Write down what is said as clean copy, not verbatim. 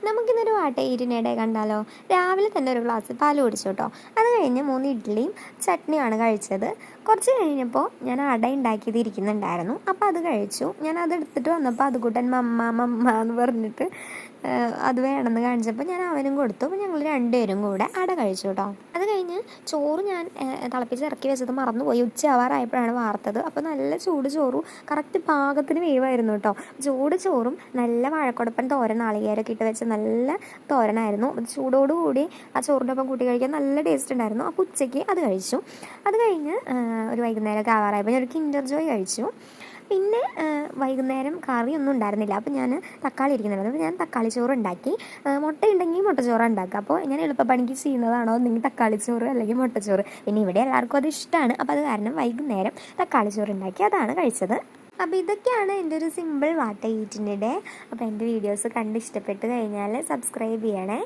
നമുക്കിന്നൊരു വാട്ടയിരുന്നേടെ കണ്ടാലോ. രാവിലെ തന്നെ ഒരു ഗ്ലാസ് പാൽ കുടിച്ചു കേട്ടോ. അത് കഴിഞ്ഞ് 3 ഇഡ്ഡലിയും ചട്നിയാണ് കഴിച്ചത്. കുറച്ച് കഴിഞ്ഞപ്പോൾ ഞാൻ അട ഉണ്ടാക്കിയത് ഇരിക്കുന്നുണ്ടായിരുന്നു. അപ്പോൾ അത് കഴിച്ചു. ഞാൻ അത് എടുത്തിട്ട് വന്നപ്പോൾ അതുകൂട്ടൻ മമ്മ എന്ന് പറഞ്ഞിട്ട് അത് വേണമെന്ന് കാണിച്ചപ്പോൾ ഞാൻ അവനും കൊടുത്തു. അപ്പോൾ ഞങ്ങൾ രണ്ടുപേരും കൂടെ അട കഴിച്ചു കേട്ടോ. അത് കഴിഞ്ഞ് ചോറ് ഞാൻ തിളപ്പിച്ച് ഇറക്കി വെച്ചത് മറന്നുപോയി. ഉച്ചയാവാറായപ്പോഴാണ് വാർത്തത്. അപ്പോൾ നല്ല ചൂട് ചോറും കറക്റ്റ് പാകത്തിന് വേവായിരുന്നു കേട്ടോ. ചൂട് ചോറും നല്ല വാഴക്കുടപ്പൻ തോരൻ നാളികേരമൊക്കെ ഇട്ട് വെച്ച നല്ല തോരനായിരുന്നു. ചൂടോടുകൂടി ആ ചോറിൻ്റെ ഒപ്പം കൂട്ടി കഴിക്കാൻ നല്ല ടേസ്റ്റ് ഉണ്ടായിരുന്നു. അപ്പോൾ ഉച്ചയ്ക്ക് അത് കഴിച്ചു. അത് കഴിഞ്ഞ് ഒരു വൈകുന്നേരമൊക്കെ ആവാറായപ്പോൾ ഞാൻ ഒരു കിൻഡർ ജോയ് കഴിച്ചു. പിന്നെ വൈകുന്നേരം കറിയൊന്നും ഉണ്ടായിരുന്നില്ല. അപ്പോൾ ഞാൻ തക്കാളി ഇരിക്കുന്നുണ്ട്. അപ്പോൾ ഞാൻ തക്കാളി ചോറ് ഉണ്ടാക്കി. മുട്ട ഉണ്ടെങ്കിൽ മുട്ടച്ചോറ് ഉണ്ടാക്കുക. അപ്പോൾ ഞാൻ എളുപ്പപ്പണിക്ക് ചെയ്യുന്നതാണോ ഒന്നെങ്കിൽ തക്കാളി ചോറ് അല്ലെങ്കിൽ മുട്ടച്ചോറ്. പിന്നെ ഇവിടെ എല്ലാവർക്കും അത് ഇഷ്ടമാണ്. അപ്പോൾ അത് കാരണം വൈകുന്നേരം തക്കാളി ചോറ് ഉണ്ടാക്കി അതാണ് കഴിച്ചത്. അപ്പോൾ ഇതൊക്കെയാണ് എൻ്റെ ഒരു സിമ്പിൾ വാട്ട ഈറ്റിൻ്റെ ഡേ. അപ്പോൾ എൻ്റെ വീഡിയോസ് കണ്ട് ഇഷ്ടപ്പെട്ട് കഴിഞ്ഞാൽ സബ്സ്ക്രൈബ് ചെയ്യണേ.